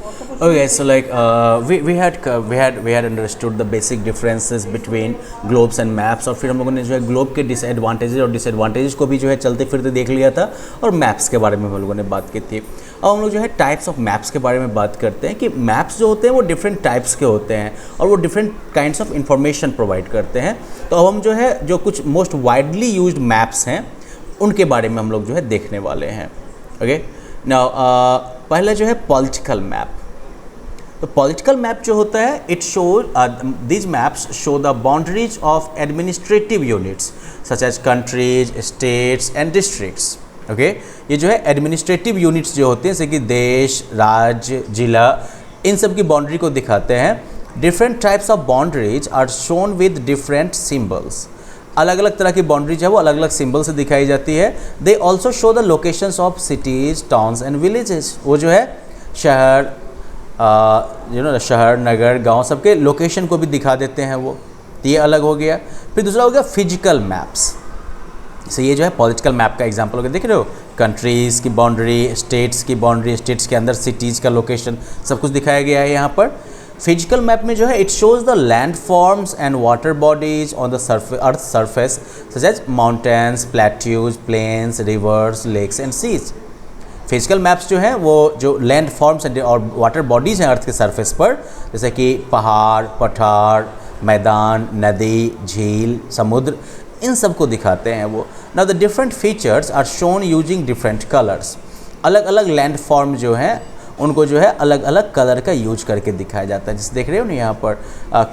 Okay, so like we had understood the basic differences between globes and maps, और फिर हम लोगों ने जो है ग्लोब के डिसएडवांटेजेस और डिसएडवांटेजेस को भी जो है चलते फिरते देख लिया था, और मैप्स के बारे में हम लोगों ने बात की थी। अब हम लोग जो है टाइप्स ऑफ मैप्स के बारे में बात करते हैं कि मैप्स जो होते हैं वो डिफरेंट टाइप्स के होते हैं और वो different kinds of information provide करते हैं। तो अब हम जो है जो कुछ मोस्ट वाइडली यूज्ड मैप्स हैं उनके बारे में हम लोग जो है देखने वाले हैं। ओके, नाउ पहले जो है पॉलिटिकल मैप। तो पॉलिटिकल मैप जो होता है it show these maps show the boundaries of administrative units such as countries, states and districts. Okay, ये जो है एडमिनिस्ट्रेटिव यूनिट्स जो होते हैं जैसे कि देश, राज्य, जिला, इन सब की बाउंड्री को दिखाते हैं। Different types of boundaries are shown with different symbols. अलग अलग तरह की बाउंड्रीज है वो अलग अलग सिंबल से दिखाई जाती है। They also show the locations of cities, towns and villages. वो जो है शहर, शहर, नगर, गांव सबके लोकेशन को भी दिखा देते हैं वो। तो ये अलग हो गया। फिर दूसरा हो गया फिजिकल मैप्स। जैसे ये जो है पॉलिटिकल मैप का एग्जांपल हो गया, देख रहे हो, कंट्रीज़ की बाउंड्री, स्टेट्स की बाउंड्री, स्टेट्स के अंदर सिटीज़ का लोकेशन सब कुछ दिखाया गया है यहाँ पर। फिजिकल मैप में जो है it shows the land forms and water bodies on the earth surface such as mountains, plateaus, plains, rivers, lakes and seas. Physical maps जो हैं वो जो लैंड फॉर्म्स और वाटर बॉडीज़ हैं अर्थ के सरफेस पर, जैसे कि पहाड़, पठार, मैदान, नदी, झील, समुद्र, इन सब को दिखाते हैं वो। Now the different features are shown using different colours. अलग अलग लैंड फॉर्म जो हैं उनको जो है अलग अलग कलर का यूज करके दिखाया जाता है। जैसे देख रहे हो ना यहाँ पर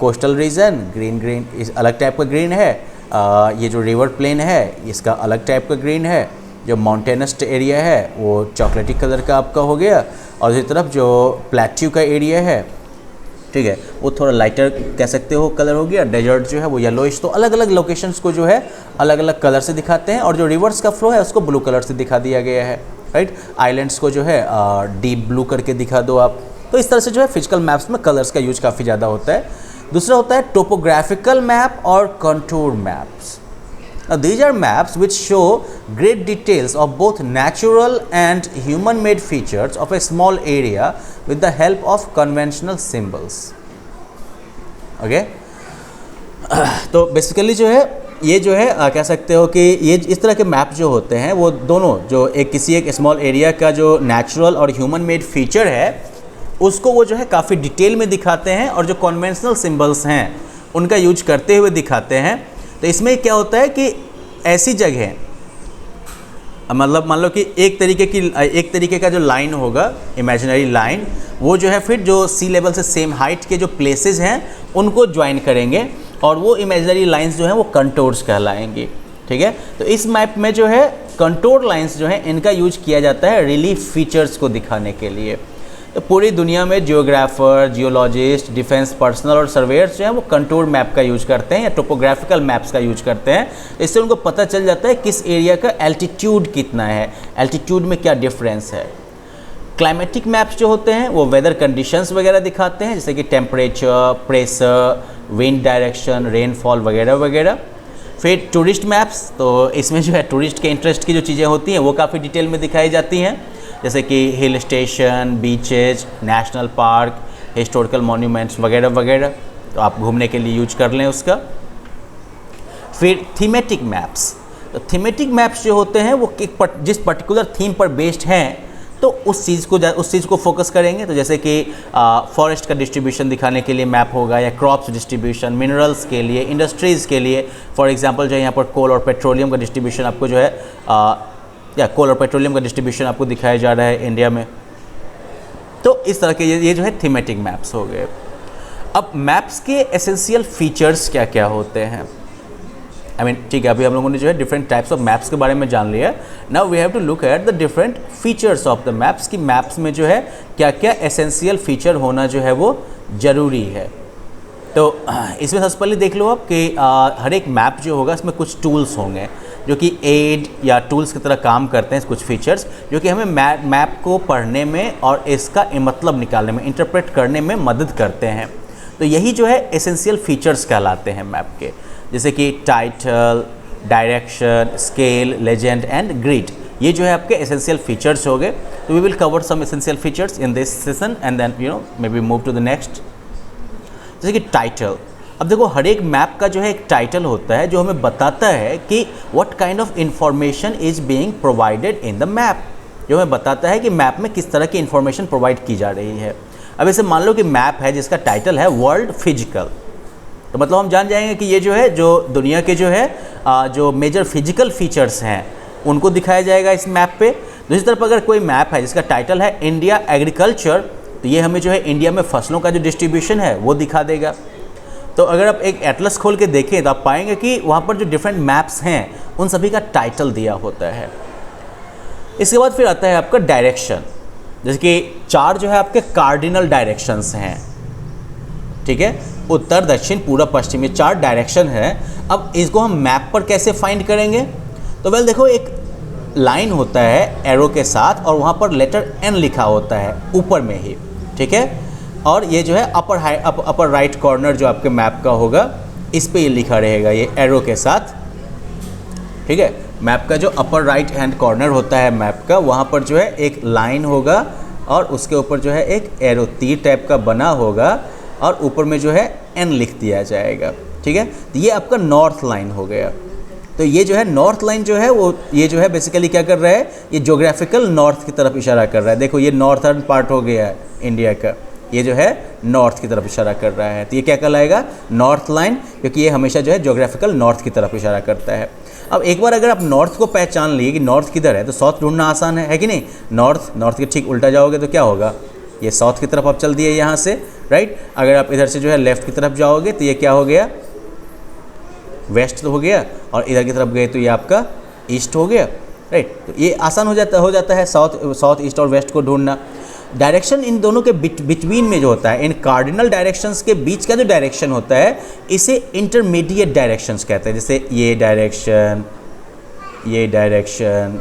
कोस्टल रीजन ग्रीन, ग्रीन इस अलग टाइप का ग्रीन है। ये जो रिवर प्लेन है इसका अलग टाइप का ग्रीन है। जो माउंटेनस्ट एरिया है वो चॉकलेटी कलर का आपका हो गया, और दूसरी तरफ जो प्लेट्यू का एरिया है, ठीक है, वो थोड़ा लाइटर कह सकते हो कलर हो गया। डेजर्ट जो है वो येलोइश। तो अलग अलग लोकेशंस को जो है अलग अलग कलर से दिखाते हैं, और जो रिवर्स का फ्लो है उसको ब्लू कलर से दिखा दिया गया है, राइट। आइलैंड्स को जो है डीप ब्लू करके दिखा दो आप। तो इस तरह से जो है फिजिकल मैप्स में कलर्स का यूज काफ़ी ज़्यादा होता है। दूसरा होता है टोपोग्राफिकल मैप और contour maps. Now these are maps which show great details of both natural and human-made features of a small area with the help of conventional symbols. Okay? तो बेसिकली जो है ये जो है कह सकते हो कि ये इस तरह के मैप जो होते हैं वो दोनों जो एक स्मॉल एरिया का जो नेचुरल और ह्यूमन मेड फीचर है उसको वो जो है काफ़ी डिटेल में दिखाते हैं, और जो कन्वेंशनल सिंबल्स हैं उनका यूज करते हुए दिखाते हैं। तो इसमें क्या होता है कि ऐसी जगह, मतलब मान लो कि एक तरीके का जो लाइन होगा, इमेजिनरी लाइन, वो जो है फिर जो सी लेवल से सेम हाइट के जो प्लेसेस हैं उनको ज्वाइन करेंगे, और वो इमेजिनरी लाइंस जो हैं वो कंटोर्स कहलाएंगी। ठीक है, तो इस मैप में जो है कंटोर लाइंस जो हैं इनका यूज किया जाता है रिलीफ फीचर्स को दिखाने के लिए। तो पूरी दुनिया में जियोग्राफर, जियोलॉजिस्ट, डिफेंस पर्सनल और सर्वेयर्स जो हैं वो कंटूर मैप का यूज करते हैं या टोपोग्राफिकल मैप्स का यूज करते हैं। इससे उनको पता चल जाता है किस एरिया का एल्टीट्यूड कितना है, एल्टीट्यूड में क्या डिफरेंस है। क्लाइमेटिक मैप्स जो होते हैं वो वेदर कंडीशंस वगैरह दिखाते हैं, जैसे कि temperature, pressure, wind direction, rainfall वगैरह वगैरह। फिर टूरिस्ट मैप्स, तो इसमें जो है टूरिस्ट के इंटरेस्ट की जो चीज़ें होती हैं वो काफ़ी डिटेल में दिखाई जाती हैं, जैसे कि hill station, beaches, national park, historical monuments वगैरह वगैरह। तो आप घूमने के लिए यूज कर लें उसका। फिर थीमेटिक मैप्स, तो थीमेटिक मैप्स जो होते हैं वो जिस पर्टिकुलर थीम पर बेस्ड हैं तो उस चीज़ को फोकस करेंगे। तो जैसे कि फॉरेस्ट का डिस्ट्रीब्यूशन दिखाने के लिए मैप होगा, या क्रॉप्स डिस्ट्रीब्यूशन, मिनरल्स के लिए, इंडस्ट्रीज़ के लिए। फॉर एग्जांपल जो है यहाँ पर कोल और पेट्रोलियम का डिस्ट्रीब्यूशन आपको जो है कोल और पेट्रोलियम का डिस्ट्रीब्यूशन आपको दिखाया जा रहा है इंडिया में। तो इस तरह के ये जो है थीमेटिक मैप्स हो गए। अब मैप्स के एसेंशियल फीचर्स क्या क्या होते हैं, ठीक है, अभी हम लोगों ने जो है डिफरेंट टाइप्स ऑफ मैप्स के बारे में जान लिया। Now we have to look at the different features of the maps, कि मैप्स में जो है क्या क्या एसेंशियल फीचर होना जो है वो ज़रूरी है। तो इसमें सबसे पहले देख लो आप कि हर एक मैप जो होगा इसमें कुछ टूल्स होंगे जो कि एड या टूल्स की तरह काम करते हैं, कुछ फीचर्स जो कि हमें मैप को पढ़ने में और इसका मतलब निकालने में, इंटरप्रेट करने में मदद करते हैं। तो यही जो है एसेंशियल फीचर्स कहलाते हैं मैप के, जैसे कि title, direction, scale, legend and grid. ये जो है आपके एसेंशियल फीचर्स हो गए। तो we will cover some essential features in this session and then maybe move to the next. जैसे कि टाइटल, अब देखो हर एक मैप का जो है एक टाइटल होता है जो हमें बताता है कि what kind of information is being provided in the map, जो हमें बताता है कि मैप में किस तरह की इंफॉर्मेशन प्रोवाइड की जा रही है। अब ऐसे मान लो कि मैप है जिसका टाइटल है वर्ल्ड फिजिकल, तो मतलब हम जान जाएंगे कि ये जो है जो दुनिया के जो है जो मेजर फिजिकल फीचर्स हैं उनको दिखाया जाएगा इस मैप पे। दूसरी तरफ अगर कोई मैप है जिसका टाइटल है इंडिया एग्रीकल्चर, तो ये हमें जो है इंडिया में फसलों का जो डिस्ट्रीब्यूशन है वो दिखा देगा। तो अगर आप एक एटलस खोल के देखें तो आप पाएंगे कि वहाँ पर जो डिफरेंट मैप्स हैं उन सभी का टाइटल दिया होता है। इसके बाद फिर आता है आपका डायरेक्शन, जैसे कि 4 जो है आपके कार्डिनल डायरेक्शंस हैं, ठीक है, उत्तर दक्षिण पूर्व पश्चिम, ये 4 डायरेक्शन है। अब इसको हम मैप पर कैसे फाइंड करेंगे? तो वेल देखो एक लाइन होता है एरो के साथ और वहाँ पर लेटर N लिखा होता है ऊपर में ही, ठीक है, और ये जो है अपर राइट कॉर्नर जो आपके मैप का होगा इस पे ये लिखा रहेगा ये एरो के साथ, ठीक है। मैप का जो अपर राइट हैंड कॉर्नर होता है मैप का, वहाँ पर जो है एक लाइन होगा और उसके ऊपर जो है एक एरो तीर टाइप का बना होगा और ऊपर में जो है N लिख दिया जाएगा, ठीक है। तो ये आपका नॉर्थ लाइन हो गया। तो ये जो है नॉर्थ लाइन जो है वो ये जो है बेसिकली क्या कर रहा है, ये ज्योग्राफिकल नॉर्थ की तरफ इशारा कर रहा है। देखो ये नॉर्थर्न पार्ट हो गया है इंडिया का, ये जो है नॉर्थ की तरफ इशारा कर रहा है। तो ये क्या कहलाएगा, नॉर्थ लाइन, क्योंकि ये हमेशा जो है ज्योग्राफिकल नॉर्थ की तरफ इशारा करता है। अब एक बार अगर आप नॉर्थ को पहचान लिए कि नॉर्थ किधर है तो साउथ ढूंढना आसान है कि नहीं। नॉर्थ के ठीक उल्टा जाओगे तो क्या होगा, ये साउथ की तरफ आप चल दिए यहाँ से, राइट। अगर आप इधर से जो है लेफ्ट की तरफ जाओगे तो ये क्या हो गया, वेस्ट तो हो गया, और इधर की तरफ गए तो ये आपका ईस्ट हो गया, राइट। तो ये आसान हो जाता है साउथ ईस्ट और वेस्ट को ढूंढना। डायरेक्शन इन दोनों के बिटवीन में जो होता है, इन कार्डिनल डायरेक्शंस के बीच का जो डायरेक्शन होता है इसे इंटरमीडिएट डायरेक्शंस कहते हैं। जैसे ये डायरेक्शन, ये डायरेक्शन,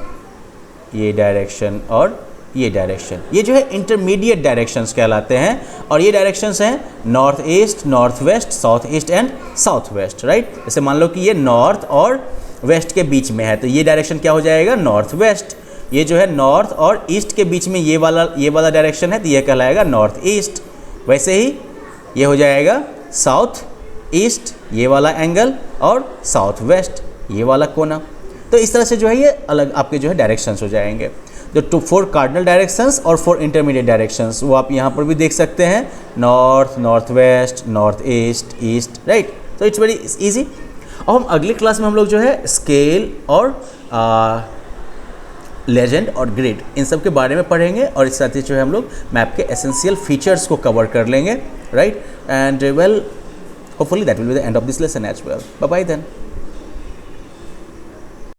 ये डायरेक्शन और ये डायरेक्शन, ये जो है इंटरमीडिएट डायरेक्शंस कहलाते हैं। और ये डायरेक्शंस हैं north east, north west, south east and south west, right. जैसे मान लो कि ये नॉर्थ और वेस्ट के बीच में है तो ये डायरेक्शन क्या हो जाएगा, नॉर्थ वेस्ट। ये जो है नॉर्थ और ईस्ट के बीच में ये वाला डायरेक्शन है तो ये कहलाएगा नॉर्थ ईस्ट। वैसे ही ये हो जाएगा साउथ ईस्ट, ये वाला एंगल, और साउथ वेस्ट, ये वाला कोना। तो इस तरह से जो है ये अलग आपके जो है डायरेक्शंस हो जाएंगे। जो 4 कार्डिनल डायरेक्शंस और 4 इंटरमीडिएट डायरेक्शंस वो आप यहाँ पर भी देख सकते हैं, north, north west, north east, east, right. तो इट्स वेरी इजी। और हम अगली क्लास में हम लोग जो है स्केल और लेजेंड और ग्रिड इन सब के बारे में पढ़ेंगे, और इस साथ ही जो है हम लोग मैप के एसेंशियल फीचर्स को कवर कर लेंगे, right. And well hopefully that will be the end of this lesson as well. Bye bye then.